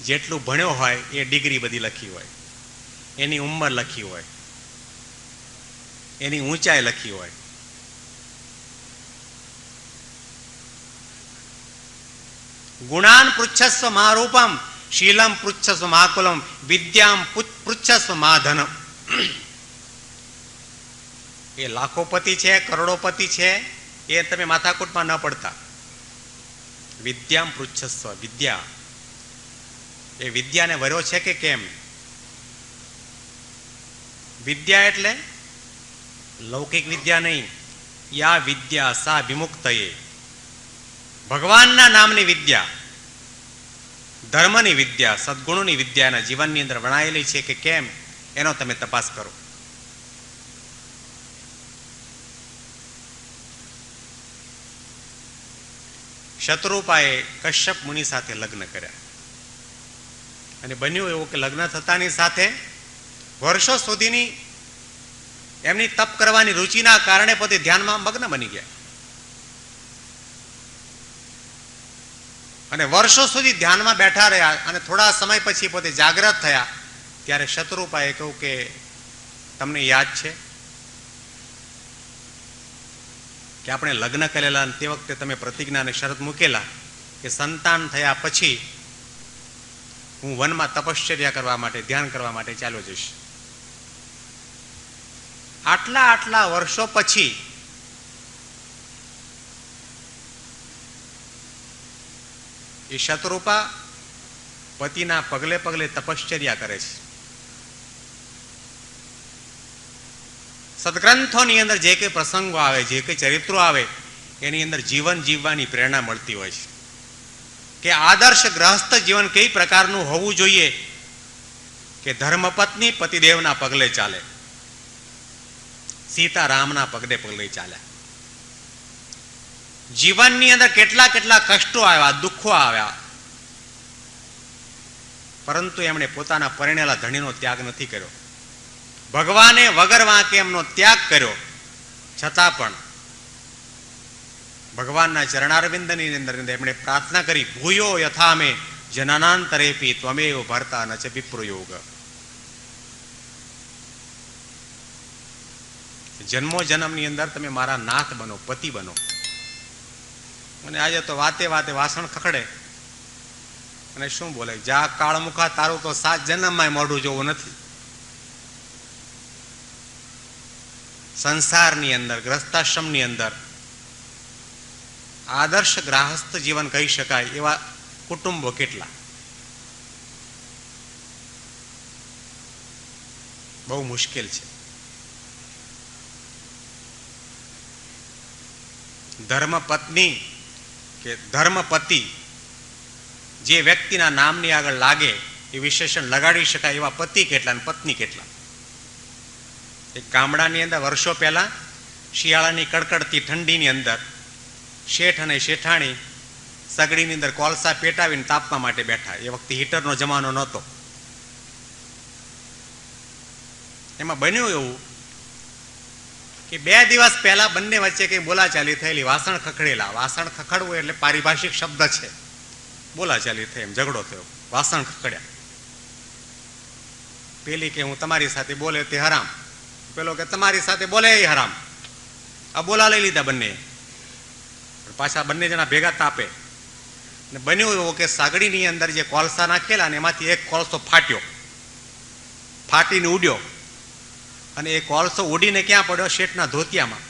જેટલું ભણ્યો હોય એ ડિગ્રી બધી લખી હોય, એની ઉંમર લખી હોય, એની ઊંચાઈ લખી હોય. ગુણાન પૃચ્છસ્વ મા રૂપમ, શીલમ પૃચ્છસ્વ મા કુલમ, વિદ્યામ પૃચ્છસ્વ મા ધનમ. એ લાખોપતિ છે, કરોડોપતિ છે, એ તમે માથાકૂટમાં ન પડતા. વિદ્યામ પૃચ્છસ્વ, વિદ્યા, એ વિદ્યાને વર્યો છે કે કેમ? વિદ્યા એટલે લૌકિક વિદ્યા નહીં. યા વિદ્યા સા વિમુક્તયે, ભગવાનના નામની વિદ્યા, ધર્મની વિદ્યા, સદગુણોની વિદ્યાના જીવનની અંદર વણાયેલી છે કે કેમ, એનો તમે તપાસ કરો. શતરૂપાએ કશ્યપ મુનિ સાથે લગ્ન કર્યા અને બન્યું એવું કે લગ્ન થતાની સાથે વર્ષો સુધીની એમની તપ કરવાની રુચિના કારણે પોતે ધ્યાનમાં મગ્ન બની ગયા અને વર્ષો સુધી ધ્યાનમાં બેઠા રહ્યા. અને થોડા સમય પછી પોતે જાગ્રત થયા ત્યારે શતરૂપાએ કહ્યું કે તમને યાદ છે કે આપણે લગ્ન કરેલા તે વખતે તમે પ્રતિજ્ઞાને શરત મૂકેલા કે સંતાન થયા પછી હું વનમાં તપશ્ચર્યા કરવા માટે, ધ્યાન કરવા માટે ચાલ્યો જઈશ. આટલા વર્ષો પછી એ શતરૂપા પતિના પગલે પગલે તપશ્ચર્યા કરે છે. સદગ્રંથોની અંદર જે કંઈ પ્રસંગો આવે, જે કંઈ ચરિત્રો આવે, એની અંદર જીવન જીવવાની પ્રેરણા મળતી હોય છે કે આદર્શ ગ્રહસ્થ જીવન કઈ પ્રકારનું હોવું જોઈએ કે ધર્મપત્ની પતિદેવના પગલે ચાલે, સીતારામના પગને પગલે ચાલ્યા. જીવનની અંદર કેટલા કેટલા કષ્ટો આવ્યા, દુઃખો આવ્યા, પરંતુ એમણે પોતાના પરિણેલા ધણીનો ત્યાગ નથી કર્યો. ભગવાને વગર વાંકે એમનો ત્યાગ કર્યો, છતાં પણ ભગવાનના ચરણારવિંદની અંદર એમણે પ્રાર્થના કરી, ભૂયો યથામે જનનાંતરેપી ત્વમેવ ભર્તા ન ચ વિપ્રયોગ. જન્મો જન્મની અંદર તમે મારા નાથ બનો, પતિ બનો. અને આજે તો વાતે વાતે વાસણ ખખડે અને શું બોલે, જા કાળમુખા તારું તો 7 જન્મમાં મોઢું જોવું નથી. સંસારની અંદર, ગ્રસ્તાશ્રમની અંદર આદર્શ ગ્રાહસ્થ જીવન કહી શકાય એવા કુટુંબો કેટલા. બહુ મુશ્કેલ છે. ધર્મપત્ની કે ધર્મપતિ જે વ્યક્તિના નામની આગળ લાગે એ વિશેષણ લગાડી શકાય એવા પતિ કેટલા અને પત્ની કેટલા. એક ગામડાની અંદર વર્ષો પહેલા શિયાળાની કડકડતી ઠંડીની અંદર શેઠ અને શેઠાણી સગડીની અંદર કોલસા પેટાવીને તાપવા માટે બેઠા. એ વખતે હીટરનો જમાનો નહોતો. એમાં બન્યું એવું કે 2 દિવસ પહેલા બંને વચ્ચે કઈ બોલાચાલી થયેલી, વાસણ ખખડેલા. વાસણ ખખડવું એટલે પારિભાષિક શબ્દ છે. બોલાચાલી થઈ, એમ ઝઘડો થયો, વાસણ ખખડ્યા. પેલી કે હું તમારી સાથે બોલે તે હરામ, પેલો કે તમારી સાથે બોલે એ હરામ. આ બોલા લઈ લીધા બંને. પાછા બંને જણા ભેગા તાપે. ને બન્યું એવું કે સાગડીની અંદર જે કોલસા નાખેલા ને એમાંથી એક કોલસો ફાટ્યો, ફાટીને ઉડ્યો. અને એ કોલસો ઉડીને ક્યાં પડ્યો? શેઠના ધોતિયામાં.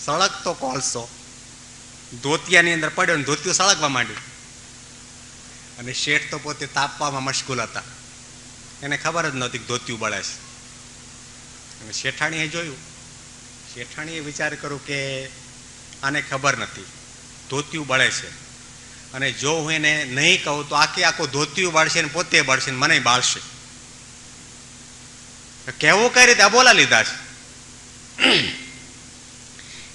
સળગતો કોલસો ધોતિયાની અંદર પડ્યો ને ધોતિયું સળગવા માંડ્યું. અને શેઠ તો પોતે તાપવામાં મશગુલ હતા. એને ખબર જ નહોતી કે ધોતિયું બળે છે. અને શેઠાણીએ જોયું. શેઠાણીએ વિચાર કર્યો કે આને ખબર નથી ધોતિયું બળે છે, અને જો હું એને નહીં કહું તો આખું ધોતિયું બળશે ને પોતે બળશે ને મને બાળશે. કહેવું કઈ રીતે? બોલા લીધા છે.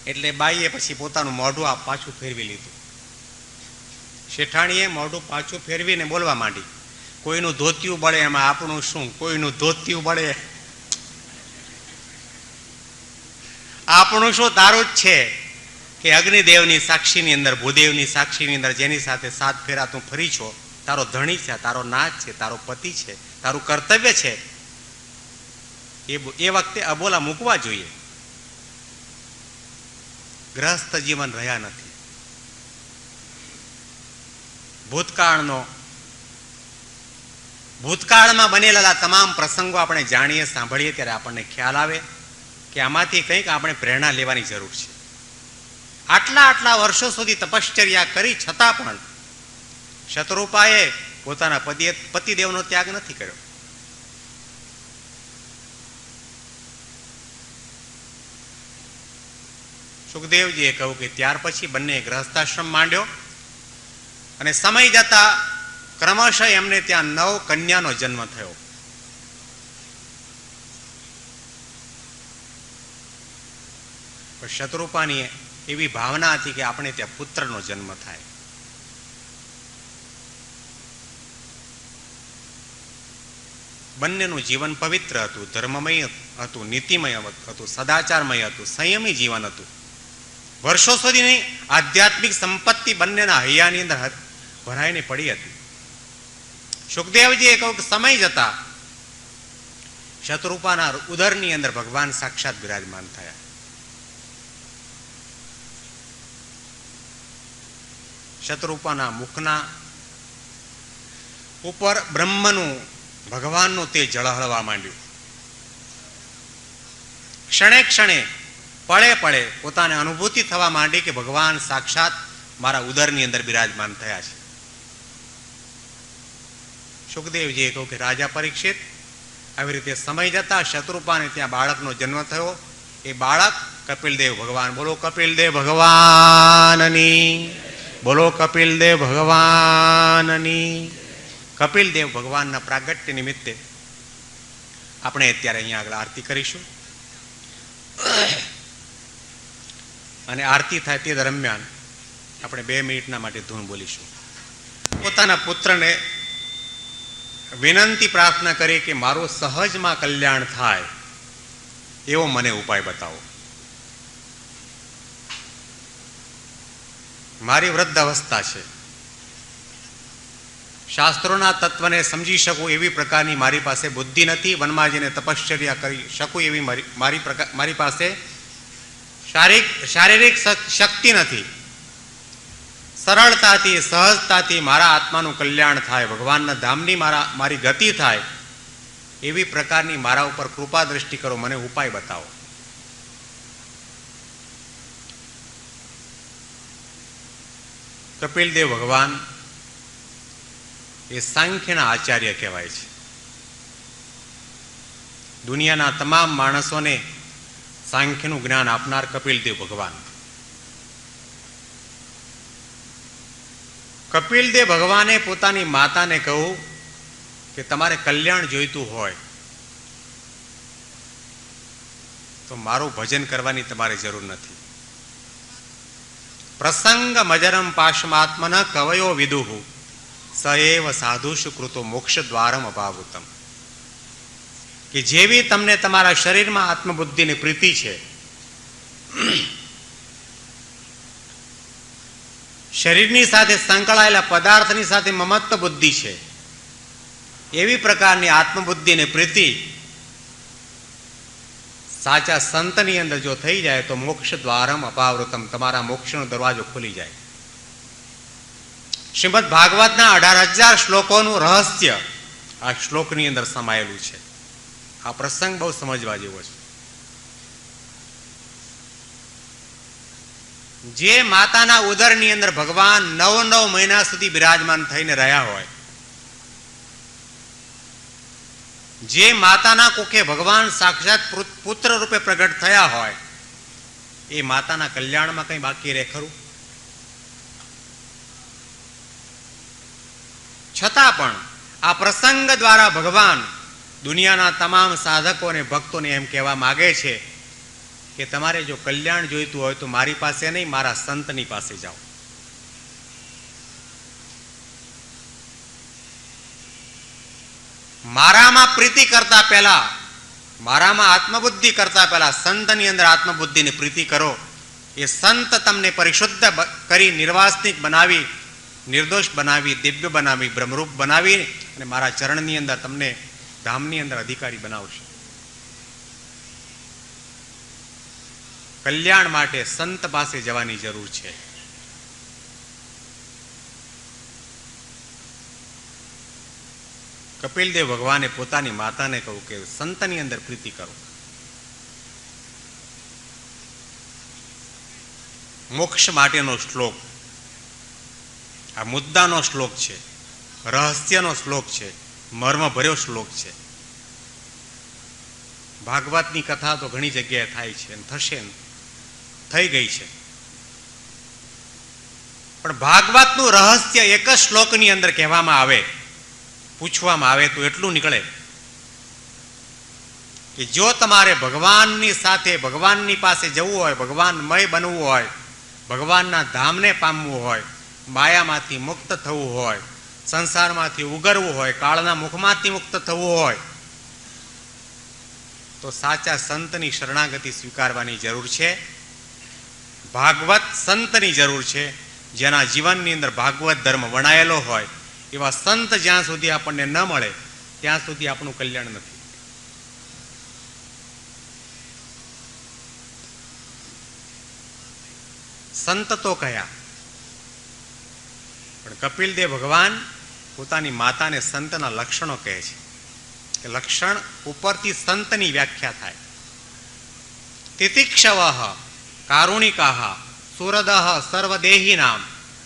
એટલે બાઈએ પછી પોતાનું મોઢું આ પાછું ફેરવી લીધું. શેઠાણીએ મોઢું પાછું ફેરવીને બોલવા માંડી, કોઈનું ધોતિયું બળે એમાં આપણું શું? કોઈનું ધોતિયું બળે આપણું શું? તારું જ છે કે અગ્નિદેવની સાક્ષીની અંદર, ભૂદેવની સાક્ષીની અંદર જેની સાથે 7 ફેરા તું ફરી છો, તારો ધણી છે, તારો નાથ છે, તારો પતિ છે, તારું કર્તવ્ય છે. એ વખતે અબોલા મૂકવા જોઈએ. ગ્રસ્ત જીવન રહ્યા નથી. ભૂતકાળમાં બનેલા તમામ પ્રસંગો આપણે જાણીએ, સાંભળીએ ત્યારે આપણને ખ્યાલ આવે કે આમાંથી કંઈક આપણે પ્રેરણા લેવાની જરૂર છે. આટલા વર્ષો સુધી તપશ્ચર્યા કરી છતાં પણ શતરૂપાએ પોતાના પતિદેવનો ત્યાગ નથી કર્યો. સુખદેવજીએ કહ્યું કે ત્યાર પછી બંને ગ્રહસ્થાશ્રમ માંડ્યો અને સમય જતા ક્રમશઃ એમને ત્યાં 9 કન્યાનો જન્મ થયો. પણ શતરૂપાની એવી ભાવના હતી કે આપણે ત્યાં પુત્રનો જન્મ થાય. બંનેનું જીવન પવિત્ર હતું, ધર્મમય હતું, નીતિમય હતું, સદાચારમય હતું, સંયમી જીવન હતું. વર્ષો સુધીની આધ્યાત્મિક સંપત્તિ બંનેના હૈયાની અંદર ભરાઈને પડી હતી. સુખદેવજીએ કહ્યું કે સમય જતા શતરૂપાના ઉદરની અંદર ભગવાન સાક્ષાત બિરાજમાન થયા. શતરૂપાના મુખના ઉપર બ્રહ્મનું, ભગવાનનું તેજ ઝળહળવા માંડ્યું. ક્ષણે ક્ષણે, પળે પળે પોતાને અનુભૂતિ થવા માંડી કે ભગવાન સાક્ષાત મારા ઉદરની અંદર બિરાજમાન થયા છે. સુખદેવજીએ કહ્યું કે રાજા પરીક્ષિત, આવી રીતે સમય જતા શતરૂપાને ત્યાં બાળકનો જન્મ થયો. એ બાળક કપિલદેવ ભગવાન, બોલો કપિલદેવ ભગવાનની, બોલો કપિલદેવ ભગવાનની. કપિલદેવ ભગવાનના પ્રાગટ્ય નિમિત્તે આપણે અત્યારે અહીંયા આગળ આરતી કરીશું અને આરતી થાય તે દરમિયાન આપણે 2 મિનિટના માટે ધૂન બોલીશું. પોતાના પુત્રને વિનંતી પ્રાર્થના કરી કે મારું સહજમાં કલ્યાણ થાય એવો મને ઉપાય બતાવો. મારી વૃદ્ધ અવસ્થા છે, શાસ્ત્રોના તત્વને સમજી શકું એવી પ્રકારની મારી પાસે બુદ્ધિ નથી, વનમાં જઈને તપશ્ચર્યા કરી શકું એવી મારી પાસે શારીરિક શક્તિ નથી. સરળતાથી સહજતાથી મારા આત્માનું કલ્યાણ થાય, ભગવાનના ધામની મારી ગતિ થાય એવી પ્રકારની મારા ઉપર કૃપા દ્રષ્ટિ કરો, મને ઉપાય બતાવો. કપિલદેવ ભગવાન એ સાંખ્યના આચાર્ય કહેવાય છે. દુનિયાના તમામ માણસોને સાંખ્યનું જ્ઞાન આપનાર કપિલદેવ ભગવાન. કપિલદેવ ભગવાને પોતાની માતાને કહ્યું કે તમારે કલ્યાણ જોઈતું હોય તો મારું ભજન કરવાની તમારે જરૂર નથી. પ્રસંગ મજરમ પાશમાત્મન કવયો વિદુહુ સએવ સાધુષુ કૃતો મોક્ષ દ્વારમ અભાવુતમ. કે જેવી તમને તમારા શરીરમાં આત્મબુદ્ધિની પ્રીતિ છે, શરીરની સાથે સંકળાયેલા પદાર્થની સાથે મમત્વ બુદ્ધિ છે, એવી પ્રકારની આત્મબુદ્ધિની પ્રીતિ સાચા સંતની અંદર જો થઈ જાય તો મોક્ષ દ્વારમ અપાવૃતમ, તમારા મોક્ષનો દરવાજો ખુલી જાય. શ્રીમદ ભાગવતના 18,000 શ્લોકોનું રહસ્ય આ શ્લોકની અંદર સમાયેલું છે. આ પ્રસંગ બહુ સમજવા જેવો છે. જે માતાના ઉદરની અંદર ભગવાન 9 મહિના સુધી બિરાજમાન થઈને રહ્યા હોય, જે માતાના કુખે ભગવાન સાક્ષાત પુત્ર રૂપે પ્રગટ થયા હોય, એ માતાના કલ્યાણમાં કઈ બાકી રહે ખરું? છતાં પણ આ પ્રસંગ દ્વારા ભગવાન દુનિયાના તમામ સાધકો અને ભક્તોને એમ કહેવા માગે છે કે તમારે જો કલ્યાણ જોઈતું હોય તો મારી પાસે નહીં, મારા સંતની પાસે જાઓ. મારામાં પ્રીતિ કરતા પહેલા, મારામાં આત્મબુદ્ધિ કરતા પહેલા સંતની અંદર આત્મબુદ્ધિની પ્રીતિ કરો. એ સંત તમને પરિશુદ્ધ કરી, નિર્વાસનિક બનાવી, નિર્દોષ બનાવી, દિવ્ય બનાવી, બ્રહ્મરૂપ બનાવી અને મારા ચરણની અંદર તમને ધામની અંદર અધિકારી બનાવશે. કલ્યાણ માટે સંત પાસે જવાની જરૂર છે. કપિલદેવ ભગવાને પોતાની માતાને કહ્યું કે સંતની અંદર પ્રીતિ કરો. મોક્ષ માટેનો શ્લોક, આ મુદ્દાનો શ્લોક છે, રહસ્યનો શ્લોક છે, મર્મ ભર્યો શ્લોક છે. ભાગવતની કથા તો ઘણી જગ્યાએ થાય છે, થશે, થઈ ગઈ છે, પણ ભાગવતનું રહસ્ય એક જ શ્લોકની અંદર કહેવામાં આવે, પૂછવામાં આવે તો એટલું નીકળે કે જો તમારે ભગવાનની સાથે, ભગવાનની પાસે જવું હોય, ભગવાનમય બનવું હોય, ભગવાનના ધામને પામવું હોય, માયામાંથી મુક્ત થવું હોય, સંસારમાંથી ઉગરવું હોય, કાળના મુખમાંથી મુક્ત થવું હોય, તો સાચા સંતની શરણાગતિ સ્વીકારવાની જરૂર છે. ભાગવત સંતની જરૂર છે, જેના જીવનની અંદર ભાગવત ધર્મ વણાયેલો હોય. એવા સંત જ્યાં સુધી આપણને ન મળે ત્યાં સુધી આપણું કલ્યાણ નથી. સંત તો કયા, પણ કપિલદેવ ભગવાન પોતાની માતાને સંતના લક્ષણો કહે છે કે લક્ષણ ઉપરથી સંતની વ્યાખ્યા થાય. તિતિક્ષવઃ કારુણિકાઃ સુરદઃ સર્વદેહિનામ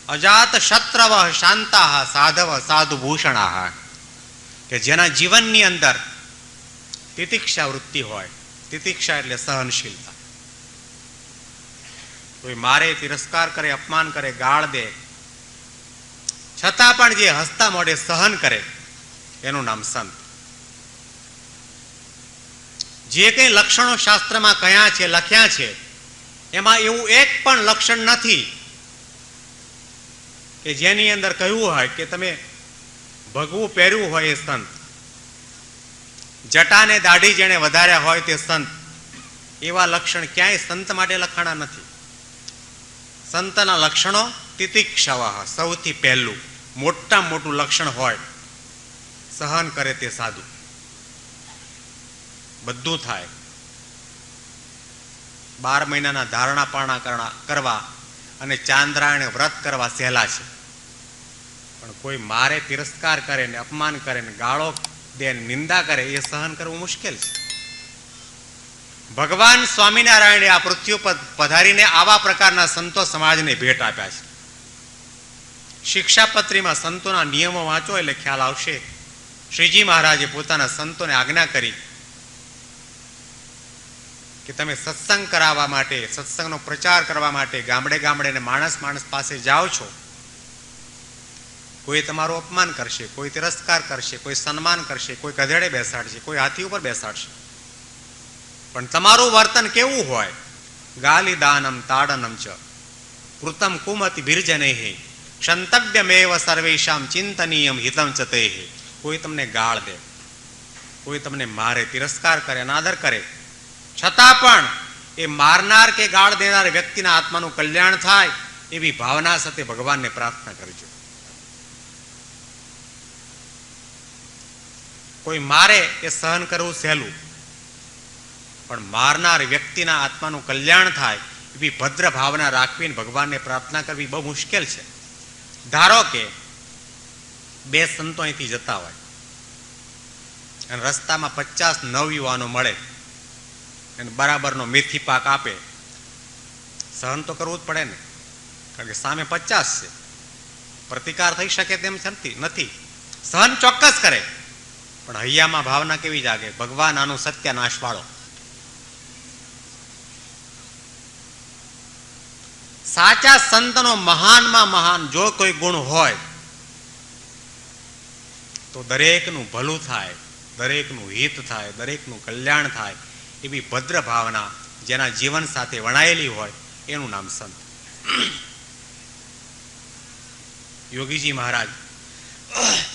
અજાત શત્રવ શાંતા સાધવ સાધુભૂષણા. કે જેના જીવનની અંદર તિતિક્ષા વૃત્તિ હોય. તિતિક્ષા એટલે સહનશીલતા. કોઈ મારે, તિરસ્કાર કરે, અપમાન કરે, ગાળ દે, છતાં પણ જે હસતા મોઢે સહન કરે એનું નામ સંત. જે કંઈ લક્ષણો શાસ્ત્રમાં કયા છે, લખ્યા છે, એમાં એવું એક પણ લક્ષણ નથી કે જેની અંદર કહ્યું હોય કે તમે ભગવું પહેર્યું હોય એ સંત, જટાને દાઢી જેણે વધાર્યા હોય તે સંત, એવા લક્ષણ ક્યાંય સંત માટે લખાણા નથી. સંતના લક્ષણો તિતિક્ષવઃ, સૌથી પહેલું મોટામાં મોટું લક્ષણ હોય સહન કરે તે સાધુ. બધું થાય. 12 મહિનાના ધારણા પારણા કરવા અને ચાંદ્રાયણ વ્રત કરવા સહેલા છે, પણ કોઈ મારે તિરસ્કાર કરે ને અપમાન કરે ને ગાળો દે ને નિંદા કરે એ સહન કરવું મુશ્કેલ છે. ભગવાન સ્વામિનારાયણે આ પૃથ્વી પર પધારીને આવા પ્રકારના સંતો સમાજને ભેટ આપ્યા છે. શિક્ષાપત્રીમાં સંતોના નિયમો વાંચો એટલે ખ્યાલ આવશે. શ્રીજી મહારાજે પોતાના સંતોને આજ્ઞા કરી કે તમે સત્સંગ કરાવવા માટે, સત્સંગનો પ્રચાર કરવા માટે ગામડે ગામડે ને માણસ માણસ પાસે જાઓ છો. કોઈ તમારું અપમાન કરશે, કોઈ તિરસ્કાર કરશે, કોઈ સન્માન કરશે, કોઈ ગધેડે બેસાડશે, કોઈ હાથી ઉપર બેસાડશે, પણ તમારું વર્તન કેવું હોય? ગાલી દાનમ તાડનમ ચ કૃતમ કુમતિ ભિર્જનેહે ક્ષંતવ્યમેવ સર્વેષામ ચિંતનીયમ હિતમ ચ તેહે. કોઈ તમને ગાળ દે, કોઈ તમને મારે, તિરસ્કાર કરે, અનાદર કરે, છતાં પણ એ મારનાર કે ગાળ દેનાર વ્યક્તિના આત્માનું કલ્યાણ થાય એવી ભાવના સાથે ભગવાનને પ્રાર્થના કરજો. કોઈ મારે એ સહન કરવું સહેલું, પણ મારનાર વ્યક્તિના આત્માનું કલ્યાણ થાય એવી ભદ્ર ભાવના રાખવીને ભગવાનને પ્રાર્થના કરવી બહુ મુશ્કેલ છે. ધારો કે 2 સંતો અહીંથી જતા હોય અને રસ્તામાં 50 નવયુવાનો મળે અને બરાબરનો મેથી પાક આપે, સહન તો કરવું જ પડે ને, કારણ કે સામે 50 છે. પ્રતિકાર થઈ શકે તેમ નથી, સહન ચોક્કસ કરે, પણ હૈયામાં ભાવના કેવી જાગે? ભગવાન આનું સત્યાનાશ વાળો. સાચા સંતનો મહાનમાં મહાન જો કોઈ ગુણ હોય તો દરેકનું ભલું થાય, દરેકનું હિત થાય, દરેકનું કલ્યાણ થાય એવી ભદ્ર ભાવના જેના જીવન સાથે વણાયેલી હોય એનું નામ સંત. યોગીજી મહારાજ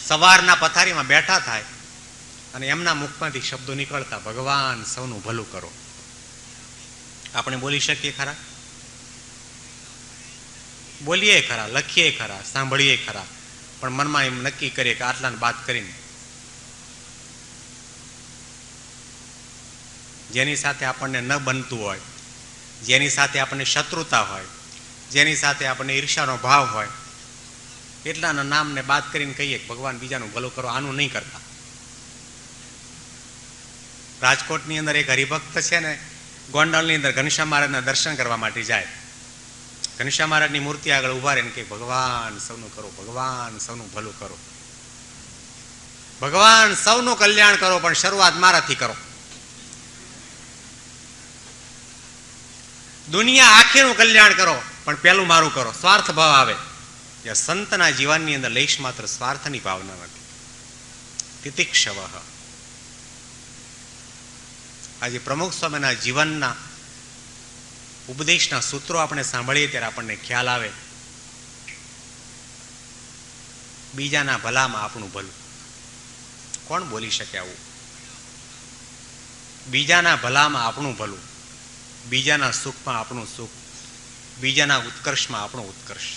સવારના પથારીમાં બેઠા થાય અને એમના મુખમાંથી શબ્દો નીકળતા, ભગવાન સૌનું ભલું કરો. આપણે બોલી શકીએ ખરા? બોલીએ ખરા, લખીએ ખરા, સાંભળીએ ખરા, પણ મનમાં એમ નક્કી કરીએ કે આટલાને બાદ કરીને જેની સાથે આપણને ન બનતું હોય, જેની સાથે આપણને શત્રુતા હોય, જેની સાથે આપણને ઈર્ષાનો ભાવ હોય, એટલાના નામને બાદ કરીને કહીએ કે ભગવાન બીજાનું ભલું કરો, આનું નહીં કરતા. રાજકોટની અંદર એક હરિભક્ત છે ને, ગોંડલની અંદર ઘનશ્યામ મહારાજના દર્શન કરવા માટે જાય. ઘનશ્યામ મહારાજની મૂર્તિ આગળ ઉભા રહીને કે ભગવાન સૌનું કરો, ભગવાન સૌનું ભલું કરો, ભગવાન સૌનું કલ્યાણ કરો, પણ શરૂઆત મારાથી કરો. દુનિયા આખીનું કલ્યાણ કરો, પણ પેલું મારું કરો. સ્વાર્થ ભાવ આવે. સંતના જીવનની અંદર લેશ માત્ર સ્વાર્થની ભાવના નથી. તિતિક્ષવઃ. આજે પ્રમુખ સ્વામીના જીવનના ઉપદેશના સૂત્રો આપણે સાંભળીએ ત્યારે આપણને ખ્યાલ આવે, બીજાના ભલામાં આપણું ભલું. કોણ બોલી શકે આવું? બીજાના ભલામાં આપણું ભલું, બીજાના સુખમાં આપણું સુખ, બીજાના ઉત્કર્ષમાં આપણો ઉત્કર્ષ.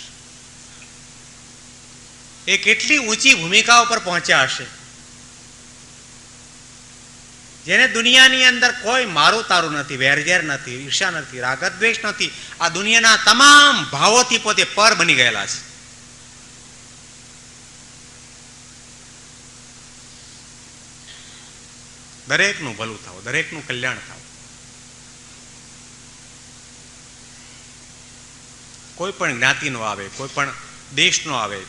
એ કેટલી ઊંચી ભૂમિકાઓ પર પહોંચ્યા હશે, જેને દુનિયાની અંદર કોઈ મારું તારું નથી, વેરઝેર નથી, ઈર્ષા નથી, રાગદ્વેષ નથી. આ દુનિયાના તમામ ભાવોથી પોતે પર બની ગયેલા છે. દરેકનું ભલું થાવ, દરેકનું કલ્યાણ થાવ. કોઈ પણ જ્ઞાતિનો આવે, કોઈ પણ દેશનો આવે,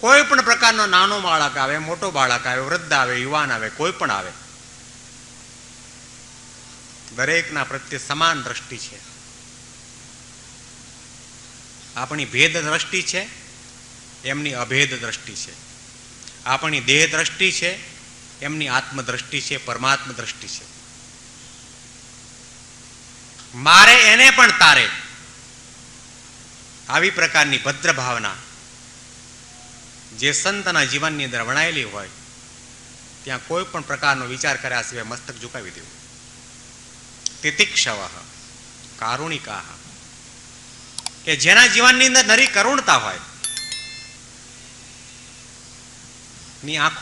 કોઈ પણ પ્રકારનો નાનો બાળક આવે, મોટો બાળક આવે, વૃદ્ધ આવે, યુવાન આવે, કોઈ પણ આવે, દરેકના પ્રત્યે સમાન દ્રષ્ટિ છે. આપણી ભેદ દ્રષ્ટિ છે, એમની અભેદ દ્રષ્ટિ છે. આપણી દેહ દ્રષ્ટિ છે, એમની આત્મદ્રષ્ટિ છે, પરમાત્મ દ્રષ્ટિ છે. મારે એને પણ તારે, આવી પ્રકારની ભદ્ર ભાવના જે સંતના જીવનની અંદર વણાયેલી હોય, ત્યાં કોઈ પણ પ્રકારનો વિચાર કર્યા સિવાય મસ્તક ઝુકાવી દેવું. તિતિક્ષવ કારુણિકા, કે જેના જીવનની અંદર નરી કરુણતા હોય, ની આંખો